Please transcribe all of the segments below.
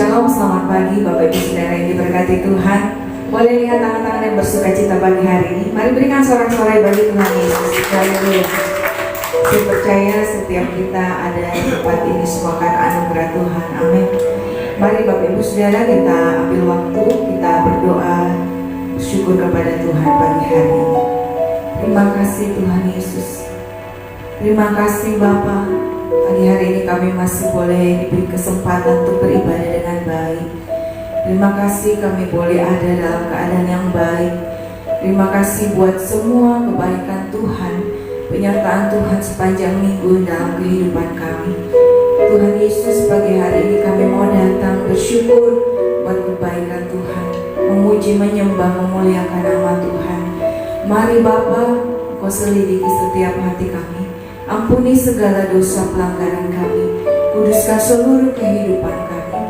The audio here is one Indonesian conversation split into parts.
Shalom, selamat pagi Bapak Ibu Saudara yang diberkati Tuhan. Boleh lihat tangan-tangan yang bersuka cita pagi hari ini. Mari berikan sorak-sorai bagi Tuhan Yesus. Haleluya. Saya percaya setiap kita ada di tempat ini semua karena anugerah Tuhan. Amin. Mari Bapak Ibu Saudara kita ambil waktu, kita berdoa, bersyukur kepada Tuhan pagi hari ini. Terima kasih Tuhan Yesus. Terima kasih Bapa. Pagi hari ini kami masih boleh diberi kesempatan untuk beribadah dengan baik. Terima kasih kami boleh ada dalam keadaan yang baik. Terima kasih buat semua kebaikan Tuhan, penyertaan Tuhan sepanjang minggu dalam kehidupan kami. Tuhan Yesus, pagi hari ini kami mau datang bersyukur buat kebaikan Tuhan, memuji, menyembah, memuliakan nama Tuhan. Mari Bapa, Kau selidiki setiap hati kami. Ampuni segala dosa pelanggaran kami, kuduskan seluruh kehidupan kami,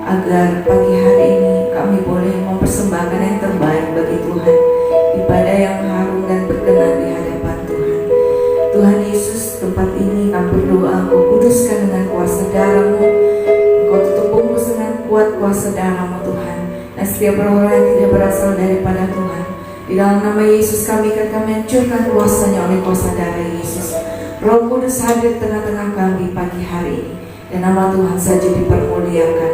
agar pagi hari ini kami boleh mempersembahkan yang terbaik bagi Tuhan, ibadah yang harum dan berkenan di hadapan Tuhan. Tuhan Yesus, tempat ini kami berdoa, Kau kuduskan dengan kuasa darah-Mu, Kau tutup bungkus dengan kuat kuasa darah-Mu Tuhan, dan setiap roh yang tidak berasal daripada Tuhan, di dalam nama Yesus kami akan hancurkan kuasanya oleh kuasa darah Yesus. Roh Kudus hadir tengah-tengah kami pagi hari ini, dan nama Tuhan saja dipermuliakan.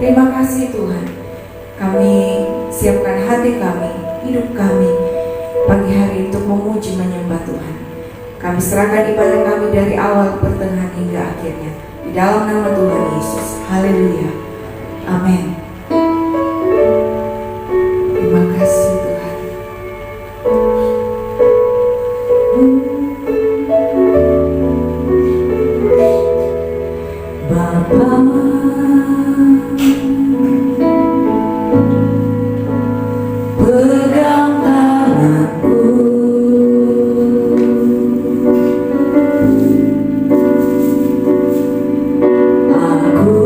Terima kasih Tuhan. Kami siapkan hati kami, hidup kami pagi hari untuk memuji menyembah Tuhan. Kami serahkan ibadah kami dari awal, pertengahan hingga akhirnya, di dalam nama Tuhan Yesus. Haleluya. Amin. Terima kasih Tuhan. Pegang tanganku, aku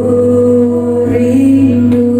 rindu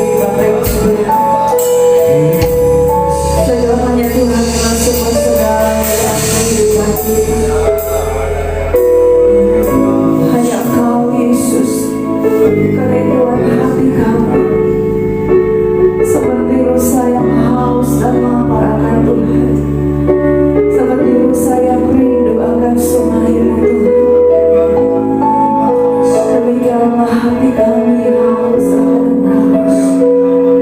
bagi Bapak Ibu Saudara. Saudara hanya Tuhan yang masuk ke segala dalam kehidupan kita. Hanya Engkau Yesus, kerinduan hati kami. Seperti rusa yang haus dan lapar akan Tuhan, seperti rusa yang rindu akan sungai-Mu Tuhan. Demikianlah hati kami haus akan Engkau.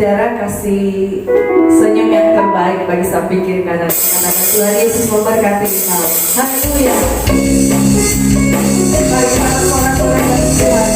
saudara kasih senyum yang terbaik bagi samping kiri kanan. Karena Tuhan Yesus memberkati engkau. Haleluya. Mari kita sorak-sorai bagi Tuhan.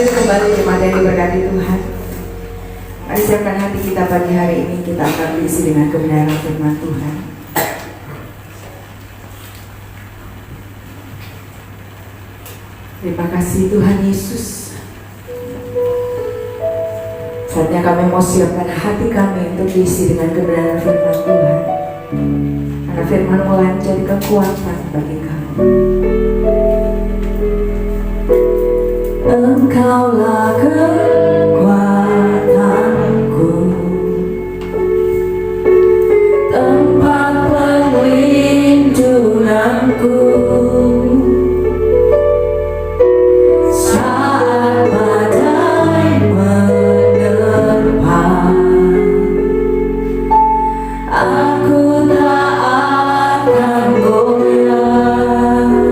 Kembali jemaat yang diberkati Tuhan. Mari siapkan hati kita pagi hari ini, kita akan diisi dengan kebenaran firman Tuhan. Terima kasih Tuhan Yesus. Saatnya kami mau siapkan hati kami untuk diisi dengan kebenaran firman Tuhan. Karena firman mulai menjadi kekuatan bagi kami. Engkaulah kekuatanku, tempat perlindunganku, saat badai menerpa, aku tak akan goyah.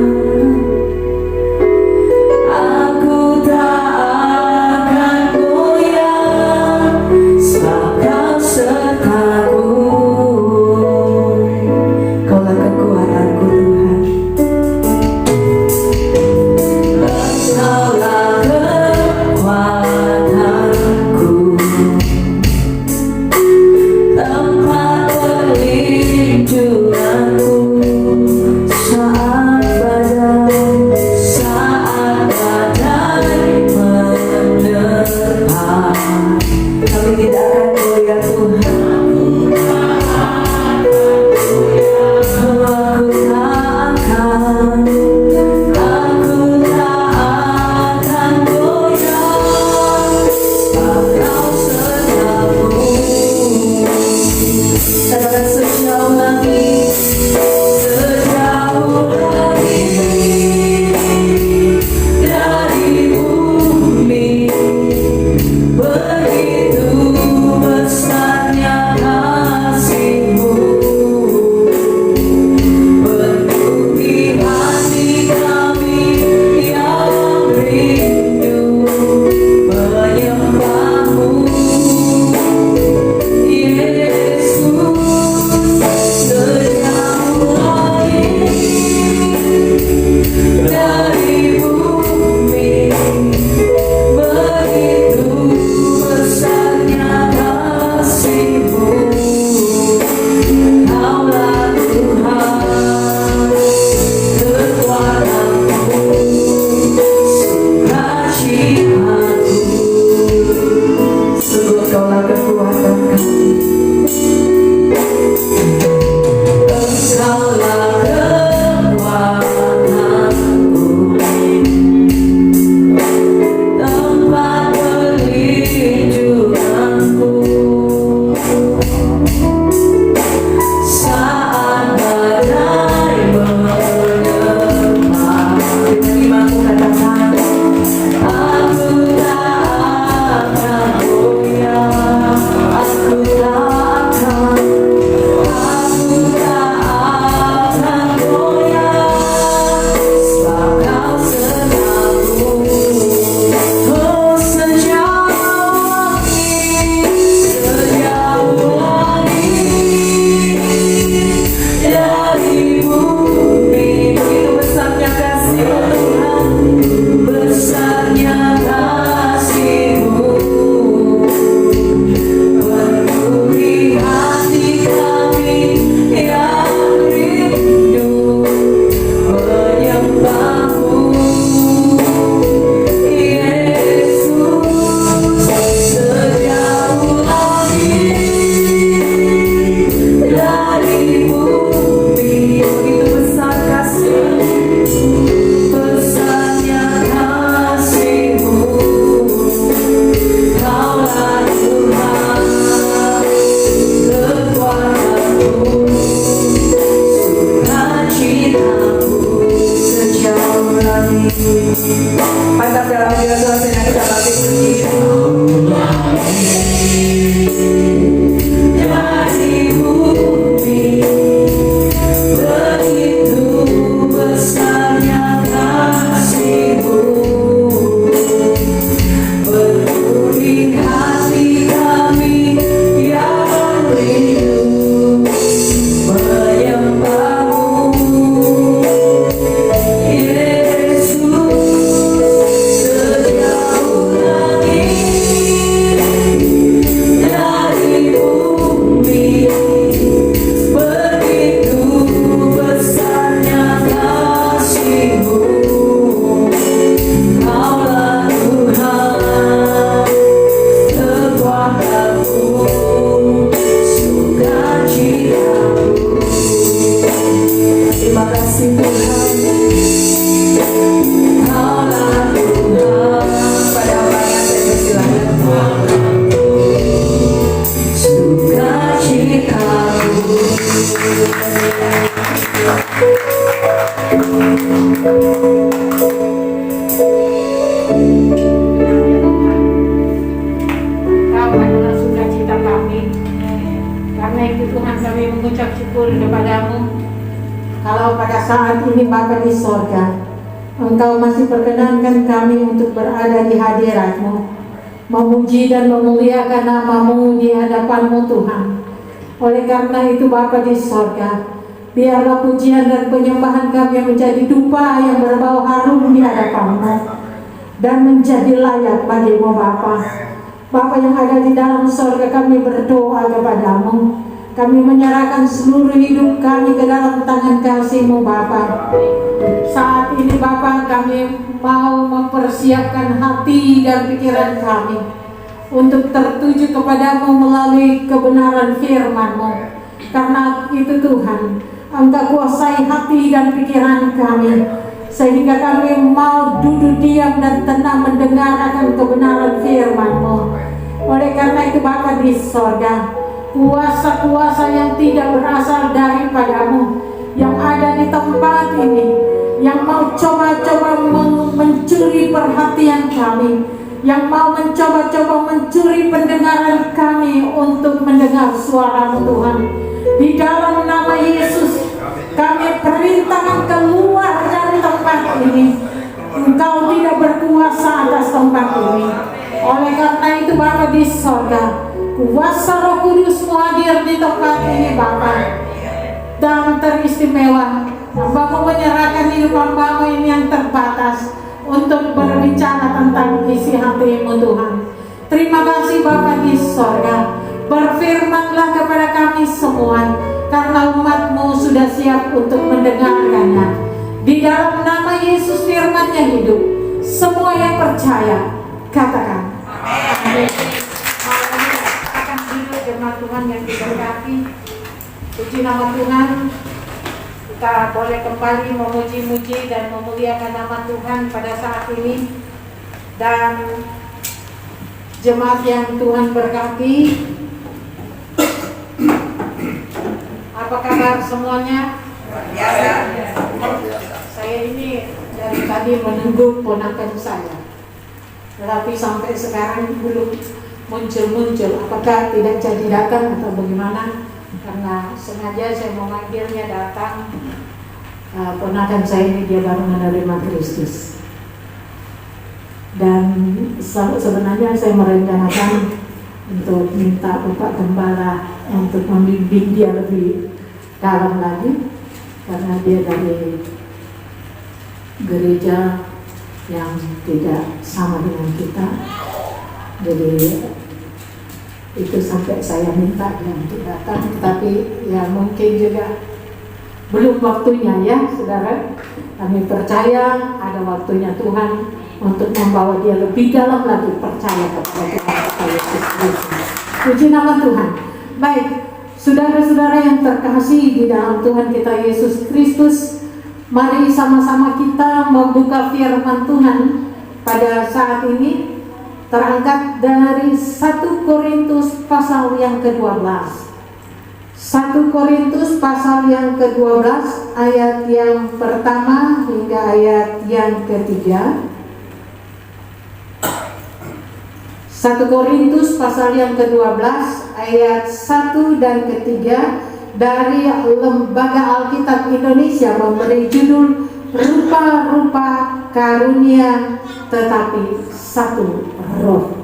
Terima kasih Tuhan. Allah Tuhan, pada orang yang terkesilakan sukacitamu. Kau adalah sukacita kami. Karena itu Tuhan kami mengucap syukur kepadamu. Kalau pada saat ini Bapa di sorga, Engkau masih perkenankan kami untuk berada di hadirat-Mu, memuji dan memuliakan nama-Mu di hadapan-Mu Tuhan. Oleh karena itu Bapa di sorga, biarlah pujian dan penyembahan kami menjadi dupa yang berbau harum di hadapan-Mu dan menjadi layak bagi-Mu Bapa. Bapa yang ada di dalam sorga, kami berdoa kepada-Mu. Kami menyerahkan seluruh hidup kami ke dalam tangan kasih-Mu Bapa. Saat ini Bapa, kami mau mempersiapkan hati dan pikiran kami untuk tertuju kepadamu melalui kebenaran firman-Mu. Karena itu Tuhan, Engkau kuasai hati dan pikiran kami, sehingga kami mau duduk diam dan tenang mendengar akan kebenaran firman-Mu. Oleh karena itu Bapa di sorga, kuasa-kuasa yang tidak berasal daripadamu yang ada di tempat ini, yang mau coba-coba mencuri perhatian kami, yang mau mencoba-coba mencuri pendengaran kami untuk mendengar suara Tuhan, di dalam nama Yesus kami perintahkan keluar dari tempat ini. Engkau tidak berkuasa atas tempat ini. Oleh karena itu Bapa di sorga, kuasa Roh Kudus hadir di tempat ini Bapa. Dan teristimewa, Hamba menyerahkan hidup Hamba ini yang terbatas untuk berbicara tentang isi hati-Mu Tuhan. Terima kasih Bapa di sorga. Berfirmanlah kepada kami semua, karena umat-Mu sudah siap untuk mendengarkannya. Di dalam nama Yesus firman-Nya hidup. Semua yang percaya katakan amin. Akan hidup jemaat Tuhan yang diberkati. Puji nama Tuhan. Kita boleh kembali memuji-muji dan memuliakan nama Tuhan pada saat ini. Dan jemaat yang Tuhan berkati, apa kabar semuanya? Saya ini dari tadi menunggu ponakan saya, tetapi sampai sekarang belum muncul. Apakah tidak jadi datang atau bagaimana? Karena sengaja saya memanggilnya datang. Ponakan saya ini dia baru menerima Kristus. Dan sebenarnya saya merencanakan untuk minta Bapak Gembala untuk membimbing dia lebih dalam lagi, karena dia dari gereja yang tidak sama dengan kita. Jadi itu sampai saya minta dia untuk datang, tetapi ya mungkin juga belum waktunya ya saudara. Kami percaya ada waktunya Tuhan untuk membawa dia lebih dalam lagi percaya kepada Tuhan Yesus Kristus. Puji nama Tuhan. Baik, saudara-saudara yang terkasih di dalam Tuhan kita Yesus Kristus, mari sama-sama kita membuka firman Tuhan pada saat ini, terangkat dari 1 Korintus pasal yang ke-12. 1 Korintus pasal yang ke-12 ayat yang pertama hingga ayat yang ketiga. 1 Korintus pasal yang ke-12 ayat 1 dan ketiga dari Lembaga Alkitab Indonesia memberi judul Rupa-rupa karunia tetapi satu roh.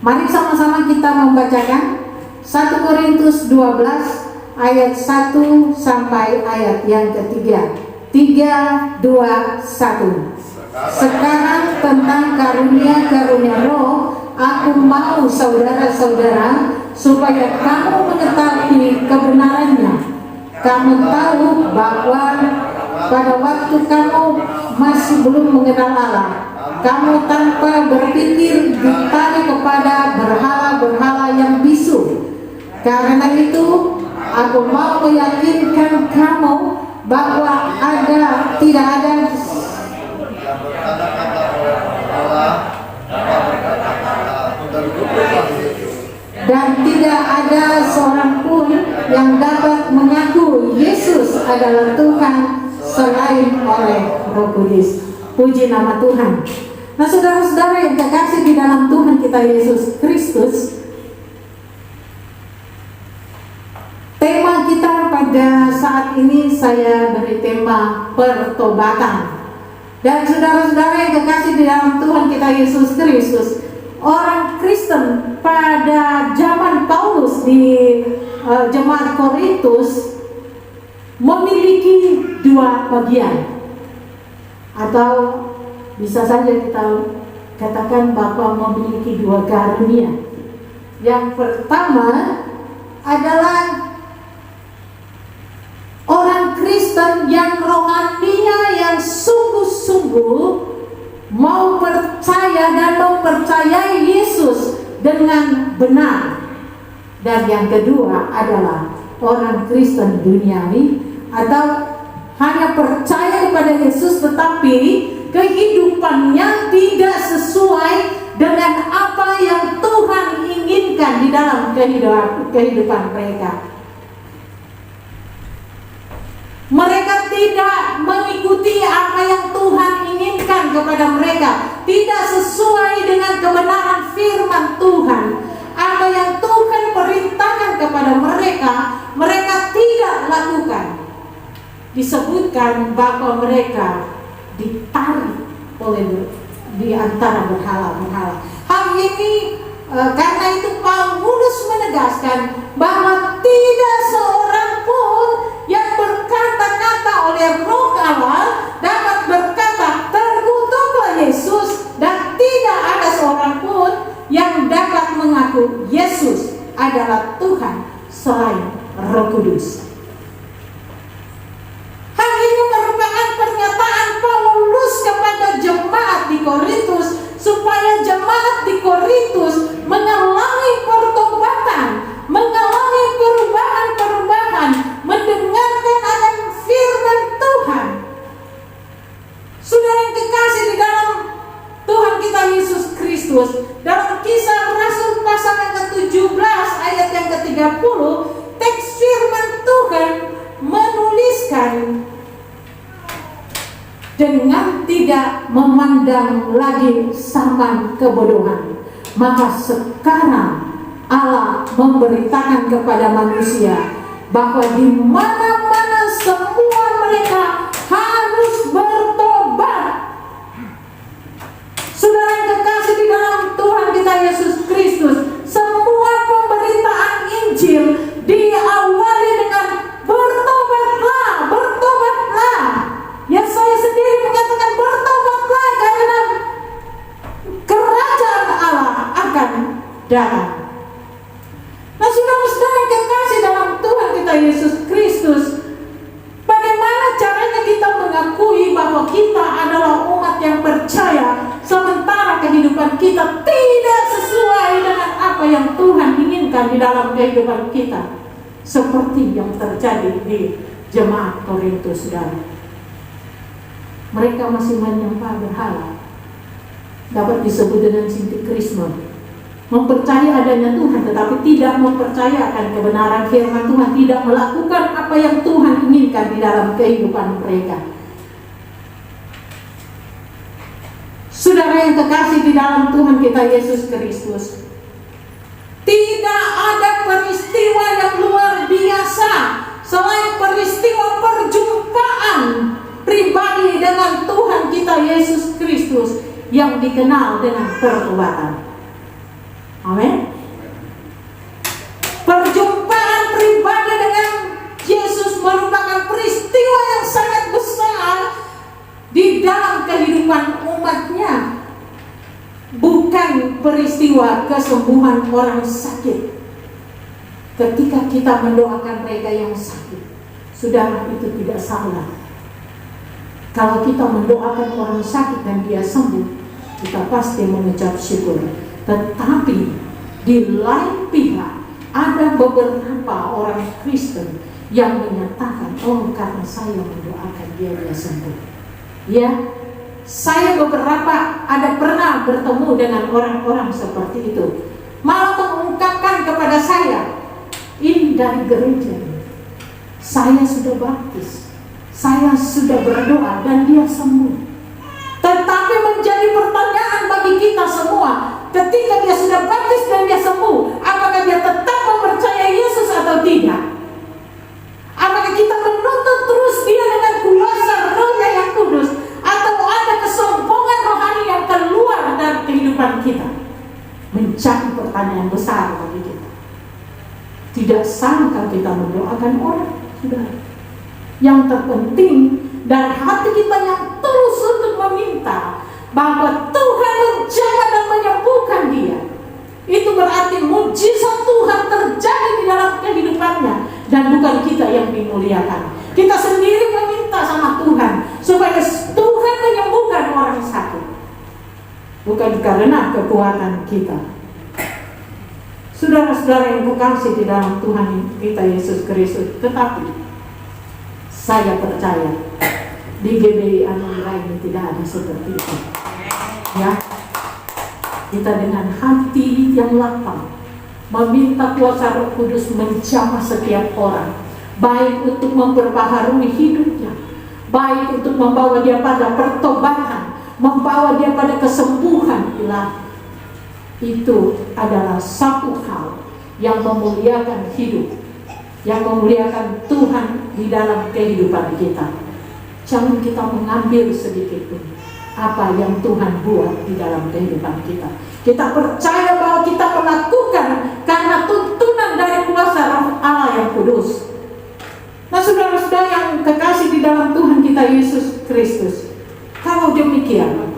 Mari sama-sama kita membacakan 1 Korintus 12 ayat 1 sampai ayat yang ketiga. 3, 2, 1. Sekarang tentang karunia-karunia roh, aku mau saudara-saudara supaya kamu mengetahui kebenarannya. Kamu tahu bahwa pada waktu kamu masih belum mengenal Allah, kamu tanpa berpikir ditarik kepada berhala-berhala yang bisu. Karena itu, aku mau meyakinkan kamu bahwa tidak ada dan tidak ada seorang pun yang dapat mengaku Yesus adalah Tuhan selain oleh Roh Kudus. Puji nama Tuhan. Nah, saudara-saudara yang terkasih di dalam Tuhan kita Yesus Kristus, tema kita pada saat ini saya beri tema pertobatan. Dan saudara-saudara yang terkasih di dalam Tuhan kita Yesus Kristus, orang Kristen pada zaman Paulus di jemaat Korintus memiliki dua bagian, atau bisa saja kita katakan bahwa memiliki dua karunia. Yang pertama adalah orang Kristen yang rohaninya yang sungguh-sungguh mau percaya dan mempercayai Yesus dengan benar. Dan yang kedua adalah orang Kristen duniawi atau hanya percaya kepada Yesus tetapi kehidupannya tidak sesuai dengan apa yang Tuhan inginkan di dalam kehidupan mereka. Mereka tidak mengikuti apa yang Tuhan inginkan kepada mereka, tidak sesuai dengan kebenaran firman Tuhan. Apa yang Tuhan perintahkan kepada mereka, mereka tidak lakukan. Disebutkan bahwa mereka ditarik oleh di antara berhala-berhala. Hal ini karena itu Paulus menegaskan bahwa tidak seorang pun yang berkata-kata oleh Roh Allah dapat berkata terkutuklah Yesus, dan tidak ada seorang pun yang dapat mengaku Yesus adalah Tuhan selain Roh Kudus. Hal ini merupakan pernyataan Paulus kepada jemaat di Korintus supaya jemaat di Korintus mengalami pertobatan, mengalami perubahan-perubahan, mendengarkan akan firman Tuhan. Saudara yang kekasih di dalam Tuhan kita Yesus Kristus, dalam Kisah Rasul pasal yang ke-17 ayat yang ke-30, teks firman Tuhan menuliskan dengan tidak memandang lagi zaman kebodohan, maka sekarang Allah memberitakan kepada manusia bahwa di mana-mana semua mereka harus bertobat. Saudara yang kekasih di dalam Tuhan kita Yesus Kristus, semua pemberitaan Injil diawali dengan bertobatlah, bertobatlah. Ya, saya sendiri mengatakan bertobatlah karena kerajaan Allah akan datang. Nah, saudara-saudara yang kekasih dalam Tuhan kita Yesus Kristus, bagaimana caranya kita mengakui bahwa kita adalah umat yang percaya sementara kehidupan kita tidak sesuai dengan apa yang Tuhan inginkan di dalam kehidupan kita, seperti yang terjadi di jemaat Korintus, saudara. Mereka masih menyembah berhala, dapat disebut dengan sintikrisme, mempercayai adanya Tuhan tetapi tidak mempercayakan kebenaran firman Tuhan, tidak melakukan apa yang Tuhan inginkan di dalam kehidupan mereka. Saudara yang kekasih di dalam Tuhan kita Yesus Kristus, tidak ada peristiwa yang luar biasa selain peristiwa perjumpaan pribadi dengan Tuhan kita Yesus Kristus yang dikenal dengan pertobatan. Amin. Perjumpaan pribadi dengan Yesus merupakan peristiwa yang sangat besar di dalam kehidupan umatnya, bukan peristiwa kesembuhan orang sakit. Ketika kita mendoakan mereka yang sakit, saudara, itu tidak salah. Kalau kita mendoakan orang sakit dan dia sembuh, kita pasti mengucap syukur. Tetapi di lain pihak ada beberapa orang Kristen yang menyatakan, oh karena saya mendoakan dia sembuh. Ya, saya ada pernah bertemu dengan orang-orang seperti itu, malah mengungkapkan kepada saya, ini dari gereja, saya sudah baptis, saya sudah berdoa dan dia sembuh. Tetapi menjadi pertanyaan bagi kita semua, ketika dia sudah baptis dan dia sembuh, apakah dia tetap mempercayai Yesus atau tidak? Apakah kita menuntut terus dia dengan kuasa Roh-Nya yang kudus, atau ada kesombongan rohani yang keluar dari kehidupan kita? Menjadi pertanyaan besar bagi kita. Tidak sangka kita mendoakan orang, saudara. Yang terpenting dari hati kita yang tulus untuk meminta bahwa Tuhan menjaga dan menyembuhkan dia. Itu berarti mujizat Tuhan terjadi di dalam kehidupannya, dan bukan kita yang dimuliakan. Kita sendiri meminta sama Tuhan supaya Tuhan menyembuhkan orang sakit, bukan karena kekuatan kita. Saudara-saudara yang kekasih di dalam Tuhan kita Yesus Kristus, tetapi saya percaya di GBI Anugerah ini tidak ada seperti itu. Ya, kita dengan hati yang lapang meminta kuasa Roh Kudus menjamah setiap orang, baik untuk memperbaharui hidupnya, baik untuk membawa dia pada pertobatan, membawa dia pada kesembuhan ilahi. Itu adalah satu hal yang memuliakan hidup, yang memuliakan Tuhan di dalam kehidupan kita. Jangan kita mengambil sedikit pun apa yang Tuhan buat di dalam kehidupan kita. Kita percaya bahwa kita melakukan karena tuntunan dari kuasa Roh Allah yang kudus. Nah, saudara-saudara yang kekasih di dalam Tuhan kita Yesus Kristus, kalau demikian,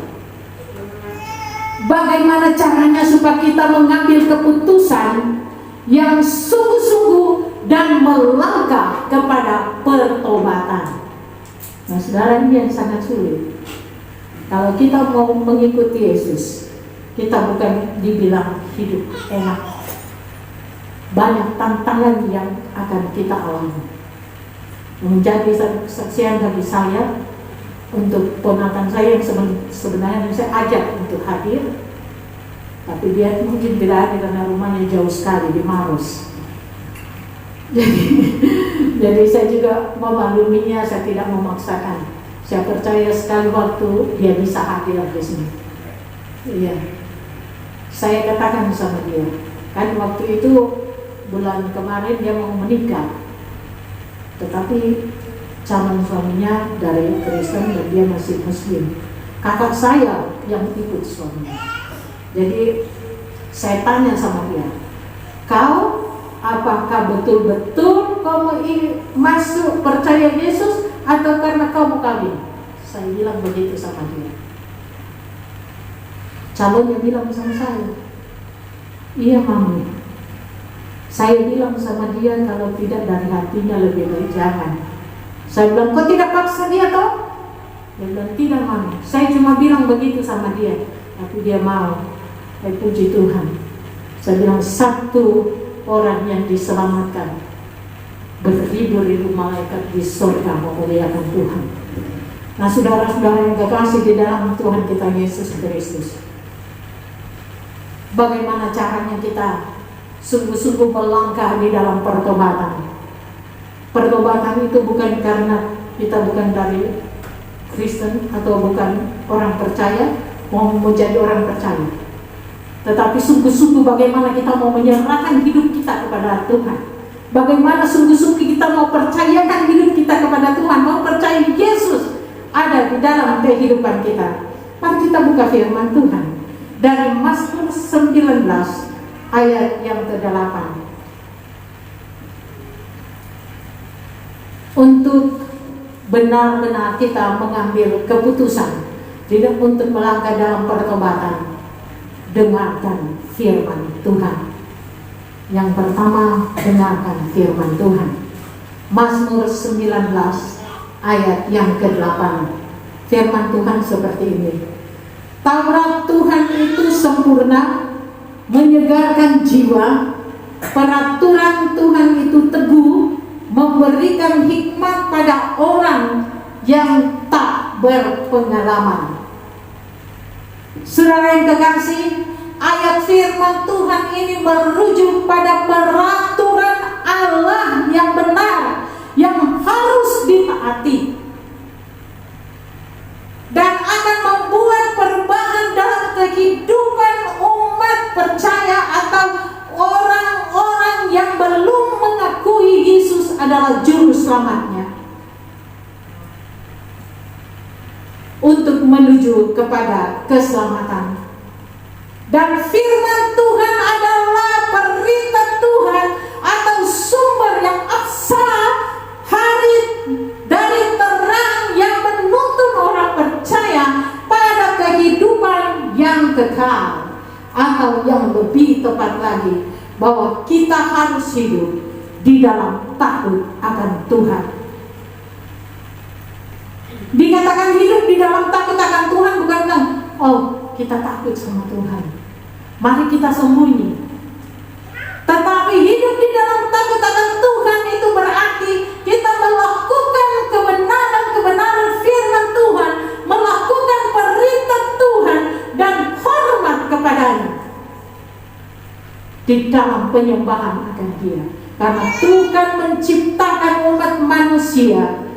bagaimana caranya supaya kita mengambil keputusan yang sungguh-sungguh dan melangkah kepada pertobatan? Nah, saudara, ini yang sangat sulit. Kalau kita mau mengikuti Yesus, kita bukan dibilang hidup enak. Banyak tantangan yang akan kita alami. Menjadi kesaksian bagi saya, untuk ponakan saya yang sebenarnya saya ajak untuk hadir, tapi dia mungkin tidak hadir karena rumahnya jauh sekali di Maros. Jadi saya juga memakluminya, saya tidak memaksakan. Saya percaya sekali waktu dia bisa hadir di sini. Iya, saya katakan sama dia, kan waktu itu bulan kemarin dia mau menikah, tetapi calon suaminya dari Kristen dan dia masih Muslim. Kakak saya yang ikut suaminya. Jadi saya tanya sama dia, kau apakah betul-betul kamu masuk percaya Yesus atau karena kamu kawin? Saya bilang begitu sama dia. Calonnya bilang sama saya, iya mami. Saya bilang sama dia, kalau tidak dari hatinya lebih baik jangan. Saya bilang, kau tidak paksa dia toh? Dia bilang, tidak mami. Saya cuma bilang begitu sama dia, tapi dia mau. Saya puji Tuhan. Saya bilang, satu orang yang diselamatkan, beribu-ribu malaikat di surga memuliakan Tuhan. Nah, saudara-saudara yang kekasih di dalam Tuhan kita Yesus Kristus, bagaimana caranya kita sungguh-sungguh melangkah di dalam pertobatan? Pertobatan itu bukan karena kita bukan dari Kristen atau bukan orang percaya mau menjadi orang percaya, tetapi sungguh-sungguh bagaimana kita mau menyerahkan hidup kita kepada Tuhan. Bagaimana sungguh-sungguh kita mau percayakan hidup kita kepada Tuhan, mau percaya Yesus ada di dalam kehidupan kita. Mari kita buka firman Tuhan dari Mazmur 19 ayat yang ke-8. Untuk benar-benar kita mengambil keputusan tidak untuk melangkah dalam pertobatan, dengarkan firman Tuhan. Yang pertama, dengarkan firman Tuhan. Mazmur 19 ayat yang ke-8. Firman Tuhan seperti ini. Taurat Tuhan itu sempurna, menyegarkan jiwa. Peraturan Tuhan itu teguh, memberikan hikmat pada orang yang tak berpengalaman. Saudara yang kekasih, ayat firman Tuhan ini merujuk pada peraturan Allah yang benar, yang harus ditaati, dan akan membuat perubahan dalam kehidupan umat percaya atau orang-orang yang belum mengakui Yesus adalah juru selamatnya, untuk menuju kepada keselamatan. Dan firman Tuhan adalah perintah Tuhan atau sumber yang absah hari dari terang yang menuntun orang percaya pada kehidupan yang kekal, atau yang lebih tepat lagi, bahwa kita harus hidup di dalam takut akan Tuhan. Dikatakan hidup di dalam takut akan Tuhan bukan kan, oh kita takut sama Tuhan, mari kita sembunyi. Tetapi hidup di dalam takut akan Tuhan itu berarti kita melakukan kebenaran firman Tuhan, melakukan perintah Tuhan dan hormat kepadanya di dalam penyembahan akan Dia. Karena Tuhan menciptakan umat manusia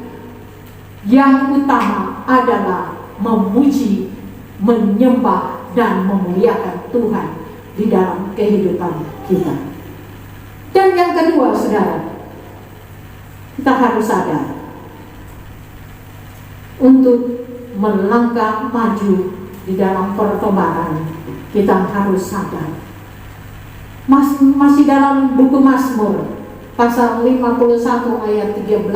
yang utama adalah memuji, menyembah dan memuliakan Tuhan di dalam kehidupan kita. Dan yang kedua, saudara, kita harus sadar untuk melangkah maju di dalam pertobatan. Kita harus sadar. Masih dalam buku Mazmur pasal 51 ayat 13,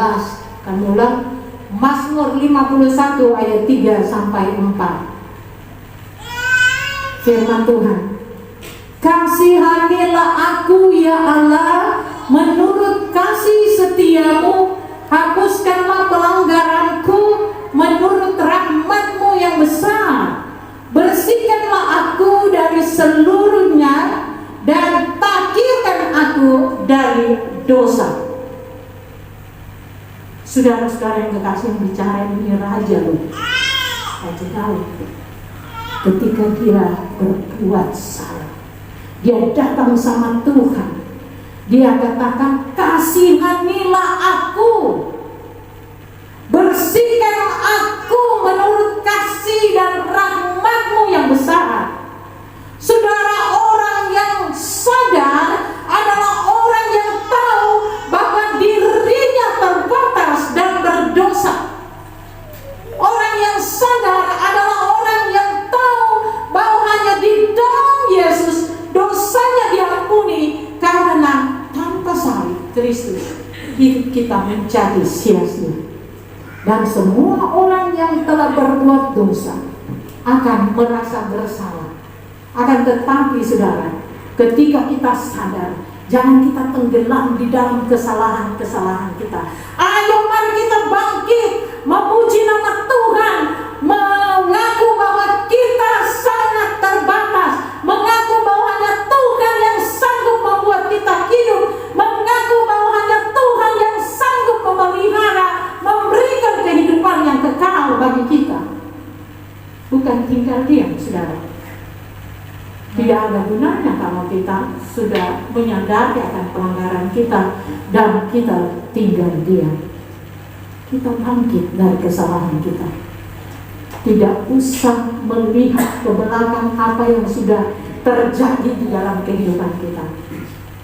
kami ulang, Mazmur 51 ayat 3 sampai 4. Firman Tuhan, kasihanilah aku ya Allah, menurut kasih setiamu, hapuskanlah pelanggaranku menurut rahmat-Mu yang besar. Bersihkanlah aku dari seluruhnya dan takdirkan aku dari dosa. Saudara-saudara yang kekasih, yang bicara ini raja loh, Raja Daud. Ketika dia berbuat salah, dia datang sama Tuhan, dia katakan, kasihanilah aku, bersihkan aku menurut kasih dan rahmat-Mu yang besar. Saudara, orang yang sadar adalah orang yang tahu bahwa dirinya terbatas dan berdosa. Orang yang sadar adalah orang yang tahu bahwa hanya di dalam Yesus dosanya diampuni, karena tanpa salib Kristus hidup kita menjadi sia-sia. Dan semua orang yang telah berbuat dosa akan merasa bersalah. Akan tetapi saudara, ketika kita sadar, jangan kita tenggelam di dalam kesalahan-kesalahan kita. Ayo mari kita bangkit, memuji nama Tuhan, mengaku bahwa kita sangat terbatas, mengaku bahwa hanya Tuhan yang sanggup membuat kita hidup, mengaku bahwa hanya Tuhan yang sanggup memelihara, memberikan kehidupan yang kekal bagi kita. Bukan tinggal diam, saudara. Tidak ada gunanya kalau kita sudah menyadari akan pelanggaran kita dan kita tinggal diam. Kita bangkit dari kesalahan kita. Tidak usah melihat ke belakang apa yang sudah terjadi di dalam kehidupan kita.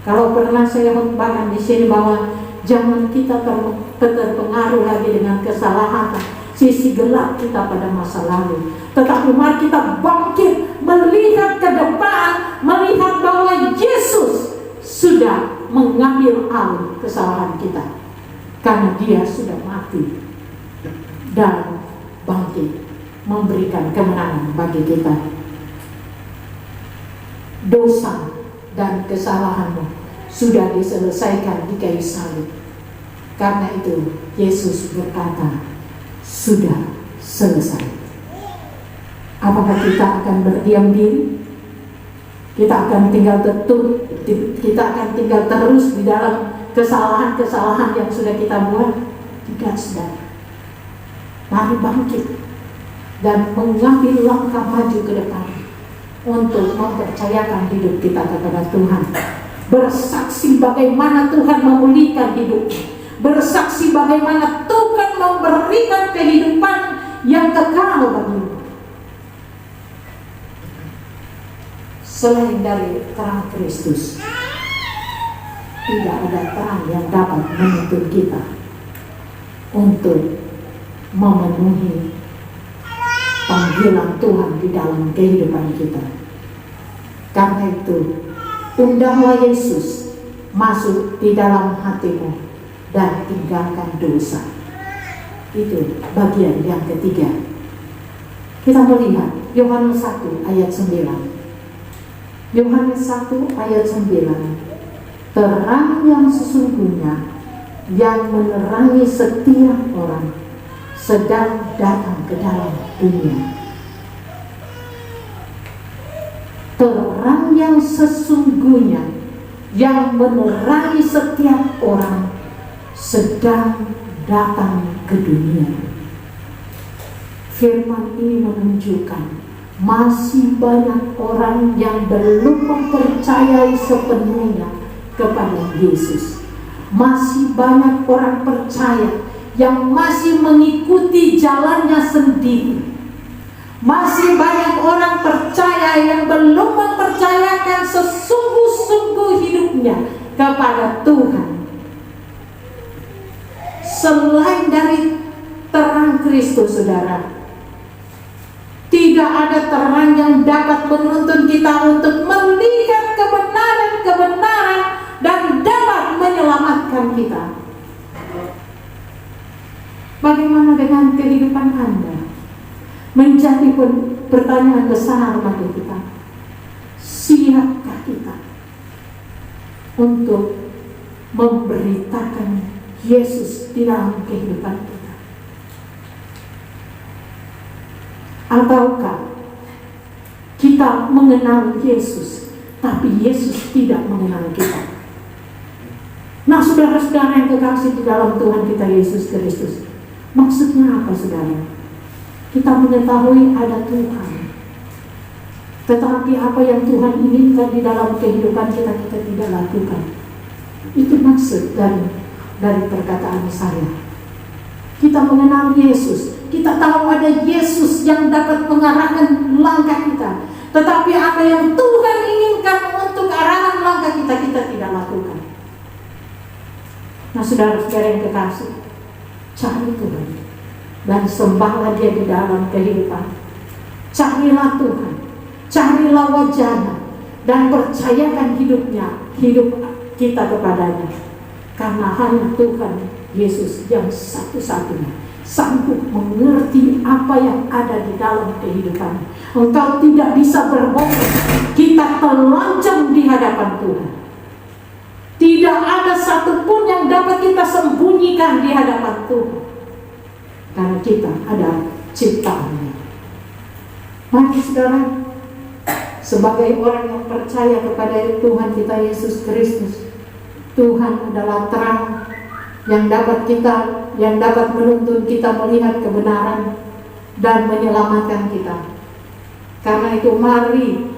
Kalau pernah saya khotbahkan di sini bahwa jangan kita terpengaruh lagi dengan kesalahan, sisi gelap kita pada masa lalu. Tetapi mari kita bangkit, melihat ke depan, melihat bahwa Yesus sudah mengambil alih kesalahan kita, karena Dia sudah mati dan bangkit, memberikan kemenangan bagi kita. Dosa dan kesalahanmu sudah diselesaikan di kayu salib. Karena itu Yesus berkata, sudah selesai. Apakah kita akan berdiam diri? Kita akan tinggal kita akan tinggal terus di dalam kesalahan-kesalahan yang sudah kita buat. Tidak, saudara. Mari bangkit dan mengambil langkah maju ke depan untuk mempercayakan hidup kita kepada Tuhan. Bersaksi bagaimana Tuhan memulihkan hidup, bersaksi bagaimana Tuhan memberikan kehidupan yang kekal bagimu. Selain dari terang Kristus, tidak ada terang yang dapat menuntun kita untuk memenuhi panggilan Tuhan di dalam kehidupan kita. Karena itu, undanglah Yesus masuk di dalam hatimu dan tinggalkan dosa. Itu bagian yang ketiga. Kita melihat Yohanes 1 ayat 9. Yohanes 1 ayat 9. Terang yang sesungguhnya yang menerangi setiap orang sedang datang ke dalam dunia. Terang yang sesungguhnya yang menerangi setiap orang sedang datang ke dunia. Firman ini menunjukkan masih banyak orang yang belum mempercayai sepenuhnya kepada Yesus. Masih banyak orang percaya yang masih mengikuti jalannya sendiri. Masih banyak orang percaya yang belum mempercayakan sesungguh-sungguh hidupnya kepada Tuhan. Selain dari terang Kristus, saudara, tidak ada terang yang dapat menuntun kita untuk melihat kebenaran-kebenaran dan dapat menyelamatkan kita. Bagaimana dengan kehidupan Anda? Menjadi pertanyaan besar bagi kita. Siapkah kita untuk memberitakan Yesus di dalam kehidupan kita? Ataukah kita mengenal Yesus, tapi Yesus tidak mengenal kita? Nah, saudara-saudara yang kekasih di dalam Tuhan kita Yesus Kristus, maksudnya apa, saudara? Kita mengetahui ada Tuhan, tetapi apa yang Tuhan inginkan di dalam kehidupan kita, kita tidak lakukan. Itu maksud dari perkataan saya. Kita mengenal Yesus, kita tahu ada Yesus yang dapat mengarahkan langkah kita, tetapi apa yang Tuhan inginkan untuk arahan langkah kita, kita tidak lakukan. Nah, saudara-saudara yang kekasih, cari Tuhan dan sembahlah Dia di dalam kehidupan. Carilah Tuhan, carilah wajahnya, dan percayakan hidup kita kepadanya. Karena hanya Tuhan Yesus yang satu-satunya sanggup mengerti apa yang ada di dalam kehidupan. Engkau tidak bisa berbohong. Kita telanjang di hadapan Tuhan. Tidak ada satupun yang dapat kita sembunyikan di hadapan Tuhan, karena kita ada ciptaannya. Mari saudara, sebagai orang yang percaya kepada Tuhan kita Yesus Kristus, Tuhan adalah terang yang dapat menuntun kita melihat kebenaran dan menyelamatkan kita. Karena itu mari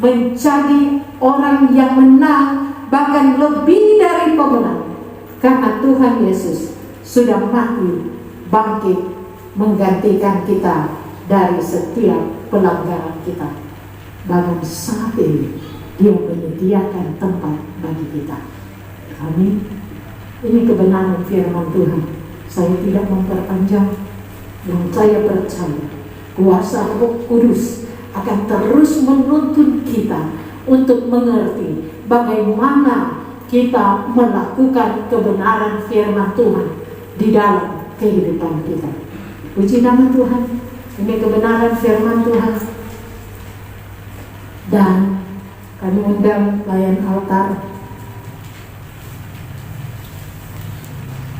menjadi orang yang menang, bahkan lebih dari pemenang, karena Tuhan Yesus sudah mati, bangkit, menggantikan kita dari setiap pelanggaran kita. Bahkan saat ini Dia menyediakan tempat bagi kita. Amin. Ini kebenaran firman Tuhan. Saya tidak memperpanjang, yang saya percaya kuasa Roh Kudus akan terus menuntun kita untuk mengerti bagaimana kita melakukan kebenaran firman Tuhan di dalam kehidupan kita. Puji nama Tuhan. Ini kebenaran firman Tuhan. Dan kami undang pelayan altar.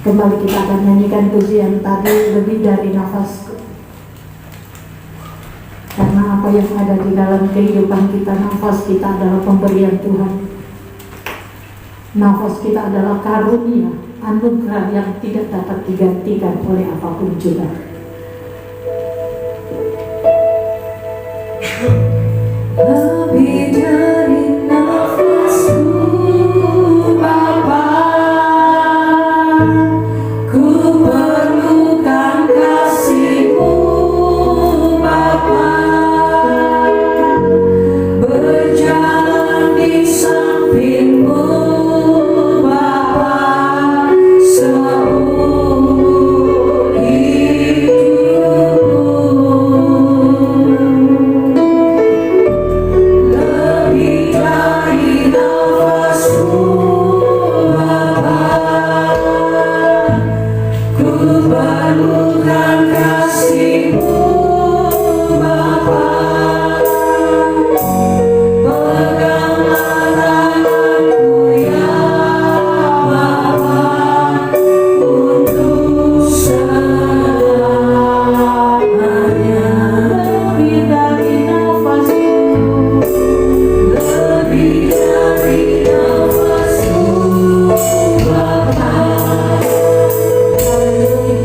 Kembali kita akan nyanyikan pujian tadi, lebih dari nafasku. Karena apa yang ada di dalam kehidupan kita, nafas kita adalah pemberian Tuhan. Nafas kita adalah karunia, anugerah yang tidak dapat digantikan oleh apapun juga. Lebih dari nafasku, Bapa, ku perlukan kasih-Mu, Bapa. Berjalan di samping-Mu, Bapa, seumur hidupku. Lebih dari nafasku, Bapa, ku perlukan kasih-Mu, Bapa. Peganglah tanganku ya Bapa, untuk selamanya. Lebih dari nafasku, lebih dari nafasku, Bapa,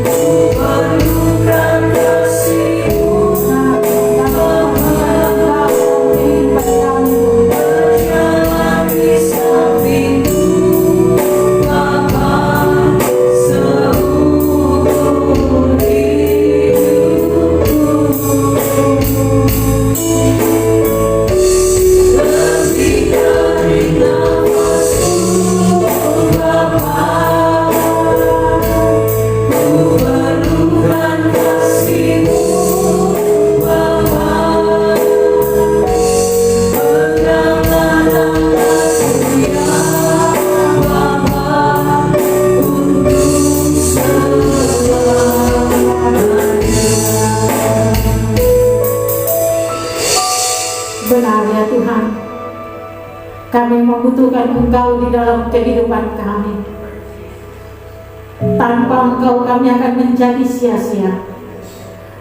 ku perlukan kasih-Mu, Bapa. Berjalan di samping-Mu, Bapa, seumur hidupku. Lebih dari nafasku, Bapa, ku perlukan kasih-Mu, Bapa. Peganglah tanganku ya Bapa, untuk selamanya. Benar ya Tuhan, kami membutuhkan Engkau di dalam kehidupan kami. Tanpa Engkau kami akan menjadi sia-sia.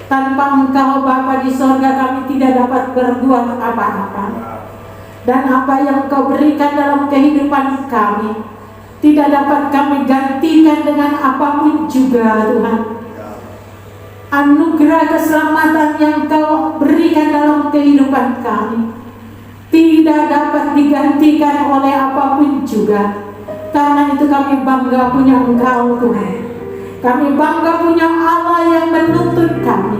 Tanpa Engkau Bapa di sorga kami tidak dapat berbuat apa-apa. Dan apa yang Engkau berikan dalam kehidupan kami tidak dapat kami gantikan dengan apapun juga Tuhan. Anugerah keselamatan yang Kau berikan dalam kehidupan kami tidak dapat digantikan oleh apapun juga. Karena itu kami bangga punya Engkau Tuhan. Kami bangga punya Allah yang menuntun kami,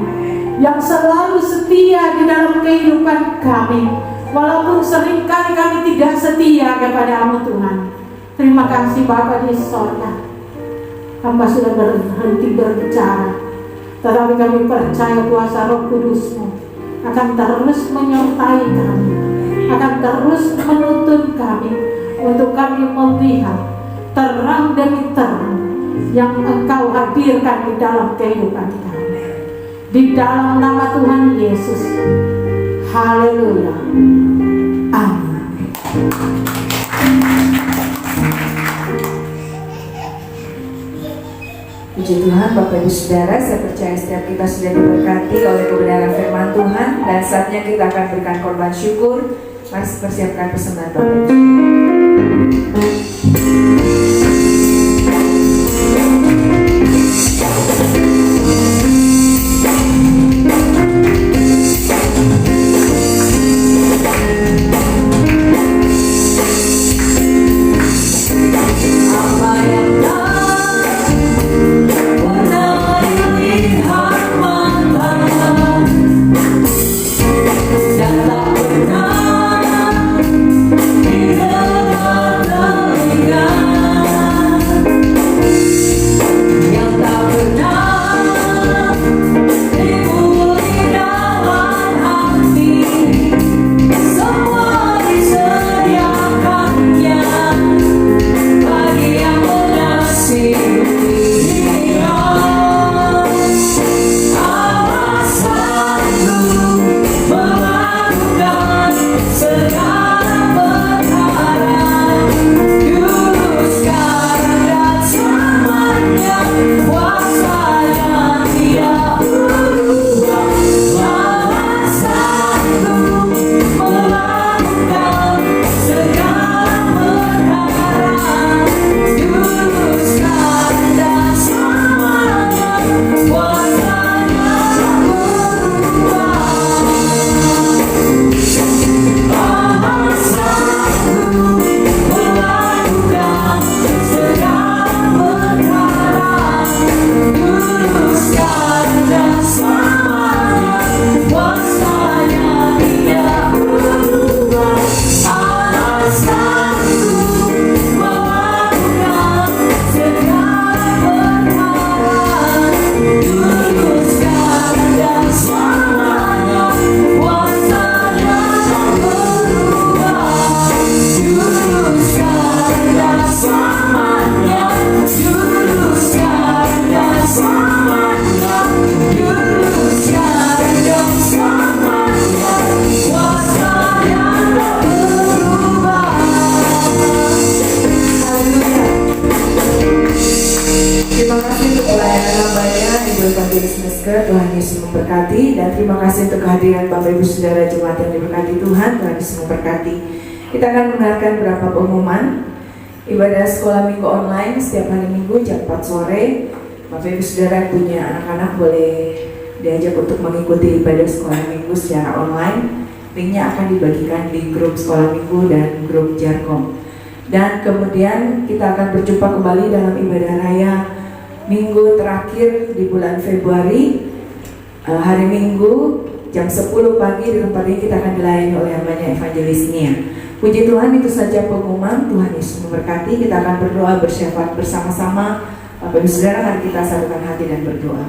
yang selalu setia di dalam kehidupan kami, walaupun seringkali kami tidak setia kepada-Mu Tuhan. Terima kasih Bapa di sorga. Hamba sudah berhenti berbicara, tetapi kami percaya kuasa Roh Kudus-Mu akan terus menyertai kami, akan terus menuntun kami, untuk kami melihat terang demi terang yang Engkau hadirkan di dalam kehidupan kami. Di dalam nama Tuhan Yesus. Haleluya. Amin. Puji Tuhan, Bapak Ibu Saudara, saya percaya setiap kita sudah diberkati oleh kebenaran firman Tuhan, dan saatnya kita akan berikan korban syukur. Mari persiapkan persembahan Bapak Ibu. Apa yang pernah dilihat mata dan tak pernah Yesus memberkati. Dan terima kasih untuk kehadiran Bapak Ibu Saudara jemaat yang diberkati Tuhan. Tuhan Yesus memberkati. Kita akan mendengarkan beberapa pengumuman. Ibadah sekolah minggu online setiap hari Minggu jam 4 sore. Bapak Ibu Saudara yang punya anak-anak boleh diajak untuk mengikuti ibadah sekolah minggu secara online. Linknya akan dibagikan di grup sekolah minggu dan grup Jarkom. Dan kemudian kita akan berjumpa kembali dalam ibadah raya minggu terakhir di bulan Februari. Hari Minggu jam 10 pagi di tempat ini kita akan dilayani oleh hambanya Evangelis Nia. Puji Tuhan, itu saja pengumuman. Tuhan Yesus memberkati. Kita akan berdoa bersyafaat bersama-sama. Bapak Ibu Saudara, mari kita satukan hati dan berdoa.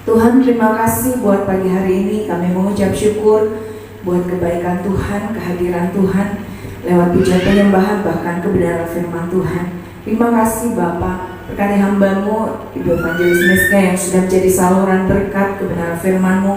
Tuhan, terima kasih buat pagi hari ini. Kami mengucap syukur buat kebaikan Tuhan, kehadiran Tuhan lewat pujian penyembahan, bahkan kebenaran firman Tuhan. Terima kasih Bapa, berkati hamba-Mu Ibu Evangelis Meska yang sudah menjadi saluran berkat kebenaran firman-Mu.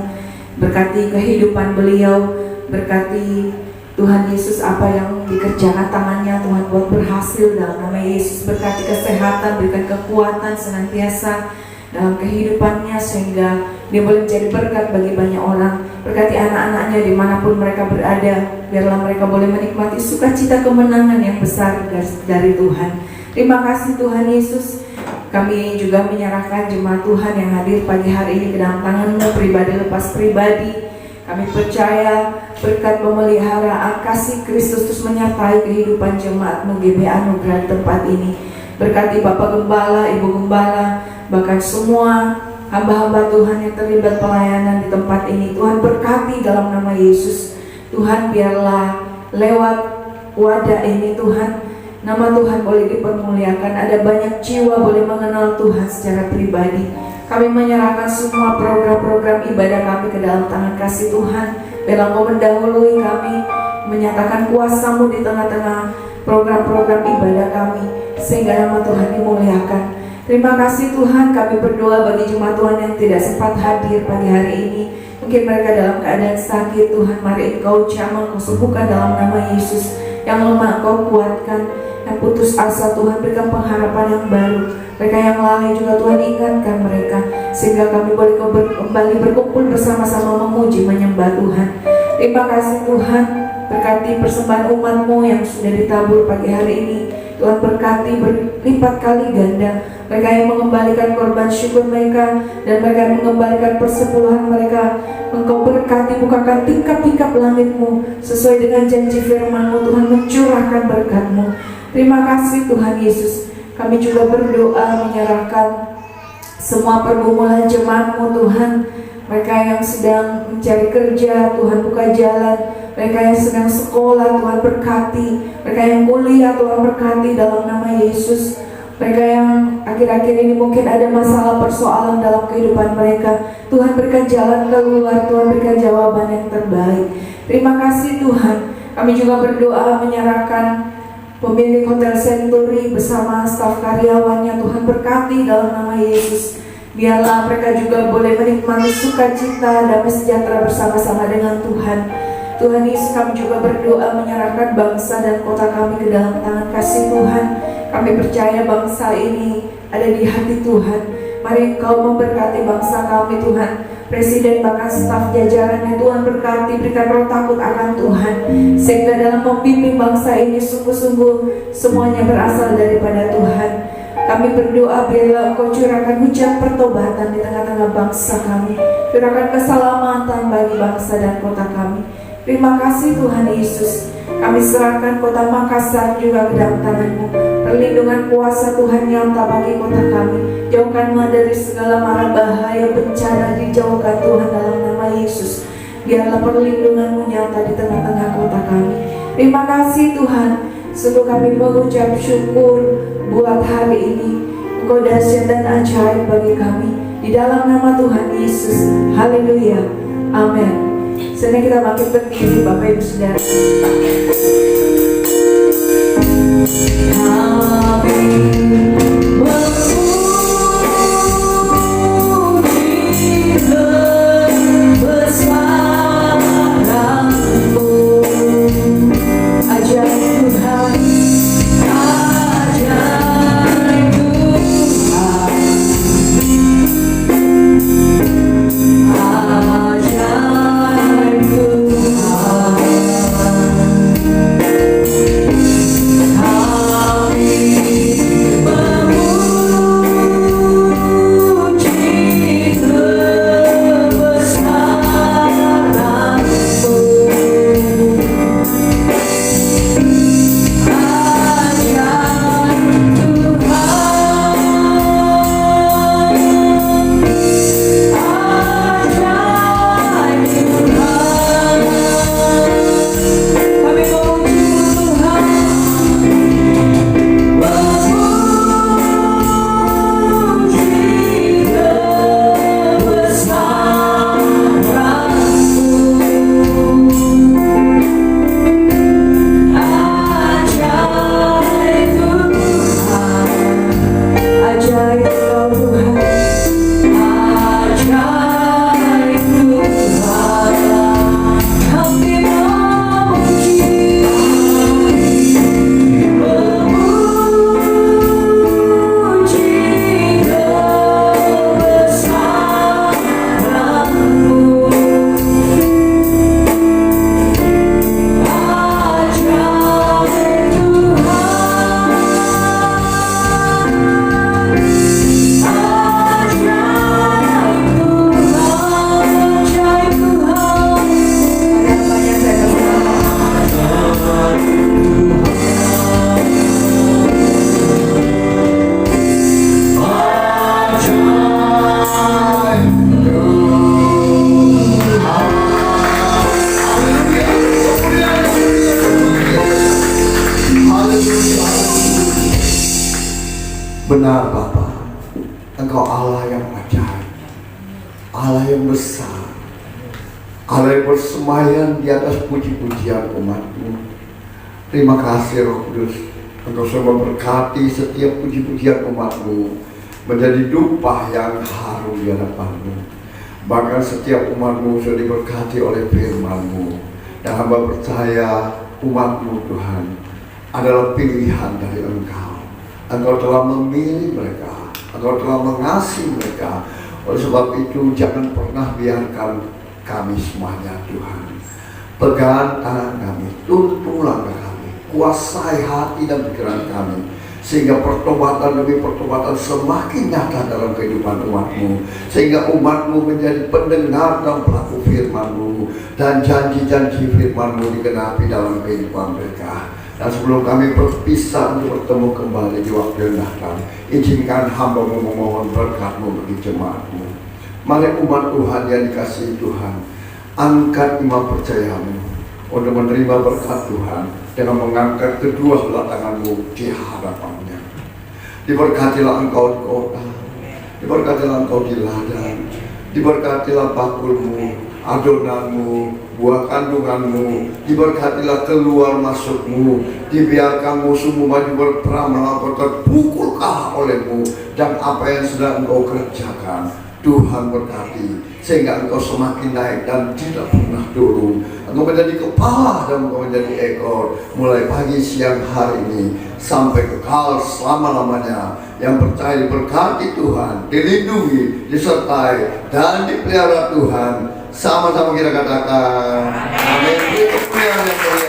Berkati kehidupan beliau, berkati Tuhan Yesus apa yang dikerjakan tangannya, Tuhan buat berhasil dalam nama Yesus. Berkati kesehatan, berikan kekuatan senantiasa dalam kehidupannya sehingga dia boleh menjadi berkat bagi banyak orang. Berkati anak-anaknya dimanapun mereka berada, biarlah mereka boleh menikmati sukacita kemenangan yang besar dari Tuhan. Terima kasih Tuhan Yesus. Kami juga menyerahkan jemaat Tuhan yang hadir pagi hari ini ke dalam tangan-Mu, pribadi lepas pribadi. Kami percaya berkat pemeliharaan kasih Kristus terus menyertai kehidupan jemaat-Mu GBA Anugerah di tempat ini. Berkati Bapak Gembala, Ibu Gembala, bahkan semua hamba-hamba Tuhan yang terlibat pelayanan di tempat ini. Tuhan berkati dalam nama Yesus. Tuhan, biarlah lewat wadah ini Tuhan, nama Tuhan boleh dipermuliakan. Ada banyak jiwa boleh mengenal Tuhan secara pribadi. Kami menyerahkan semua program-program ibadah kami ke dalam tangan kasih Tuhan. Biarlah Kau mendahului kami, menyatakan kuasa-Mu di tengah-tengah program-program ibadah kami, sehingga nama Tuhan dimuliakan. Terima kasih Tuhan, kami berdoa bagi jemaat Tuhan yang tidak sempat hadir pagi hari ini. Mungkin mereka dalam keadaan sakit, Tuhan mari Engkau jamah, Kau sembuhkan dalam nama Yesus. Yang lemah Kau kuatkan, yang putus asa Tuhan berikan pengharapan yang baru. Mereka yang lalai juga Tuhan ingatkan mereka, sehingga kami boleh kembali berkumpul bersama-sama memuji menyembah Tuhan. Terima kasih Tuhan, berkati persembahan umat-Mu yang sudah ditabur pagi hari ini. Tuhan berkati berlipat kali ganda mereka yang mengembalikan korban syukur mereka, dan mereka yang mengembalikan persepuluhan mereka. Engkau berkati, bukakan tingkap-tingkap langit-Mu sesuai dengan janji firman-Mu. Tuhan mencurahkan berkat-Mu. Terima kasih Tuhan Yesus. Kami juga berdoa menyerahkan semua pergumulan jemaat-Mu Tuhan. Mereka yang sedang mencari kerja, Tuhan buka jalan. Mereka yang sedang sekolah, Tuhan berkati. Mereka yang kuliah, Tuhan berkati dalam nama Yesus. Mereka yang akhir-akhir ini mungkin ada masalah persoalan dalam kehidupan mereka, Tuhan berikan jalan keluar, Tuhan berikan jawaban yang terbaik. Terima kasih Tuhan. Kami juga berdoa menyerahkan pemilik Hotel Century bersama staf karyawannya. Tuhan berkati dalam nama Yesus. Biarlah mereka juga boleh menikmati sukacita, damai sejahtera bersama-sama dengan Tuhan. Tuhan Yesus, kami juga berdoa menyerahkan bangsa dan kota kami ke dalam tangan kasih Tuhan. Kami percaya bangsa ini ada di hati Tuhan. Mari Engkau memberkati bangsa kami Tuhan. Presiden bahkan staf jajarannya Tuhan berkati, berikan roh takut akan Tuhan, sehingga dalam memimpin bangsa ini sungguh-sungguh semuanya berasal daripada Tuhan. Kami berdoa biarlah Engkau curahkan hujan pertobatan di tengah-tengah bangsa kami, curahkan keselamatan bagi bangsa dan kota kami. Terima kasih Tuhan Yesus. Kami serahkan kota Makassar juga ke dalam tangan-Mu. Perlindungan kuasa Tuhan nyata bagi kota kami. Jauhkanlah dari segala mara bahaya bencana, dijauhkan Tuhan dalam nama Yesus. Biarlah perlindungan-Mu nyata di tengah-tengah kota kami. Terima kasih Tuhan. Sungguh kami mengucap syukur buat hari ini. Engkau dahsyat dan ajaib bagi kami. Di dalam nama Tuhan Yesus. Haleluya. Amin. Sekarang kita bangkit berdiri Bapak Ibu Saudara. besar. Allah yang bersemayam di atas puji-pujian umat-Mu. Terima kasih Roh Kudus, Engkau semua berkati setiap puji-pujian umat-Mu menjadi dupa yang harum di hadapan-Mu. Bahkan setiap umat-Mu sudah diberkati oleh firman-Mu. Dan hamba percaya umat-Mu Tuhan adalah pilihan dari Engkau. Engkau telah memilih mereka, Engkau telah mengasihi mereka. Oleh sebab itu jangan pernah biarkan kami semuanya Tuhan. Pegang tangan kami, tuntun langkah kami, kuasai hati dan pikiran kami, sehingga pertobatan demi pertobatan semakin nyata dalam kehidupan umat-Mu, sehingga umat-Mu menjadi pendengar dan pelaku firman-Mu, dan janji-janji firman-Mu digenapi dalam kehidupan mereka. Dan sebelum kami berpisah untuk bertemu kembali di waktu yang datang, izinkan hamba-Mu memohon berkat-Mu bagi jemaat-Mu. Mari umat Tuhan yang dikasihi Tuhan, angkat iman percayamu untuk menerima berkat Tuhan dengan mengangkat kedua belah tanganmu di hadapannya. Diberkatilah engkau di kota, diberkatilah engkau di ladang, diberkatilah bakulmu, adonanmu, buah kandunganmu, diberkatilah keluar masukmu, dibiarkan musuhmu maju berperang melawan terpukul kalah olehmu, dan apa yang sedang engkau kerjakan Tuhan berkati, sehingga engkau semakin naik dan tidak pernah turun. Engkau menjadi kepala dan engkau menjadi ekor, mulai pagi siang hari ini sampai kekal selama-lamanya. Yang percaya diberkati Tuhan, dilindungi, disertai, dan dipelihara Tuhan. Sama-sama kita katakan amin.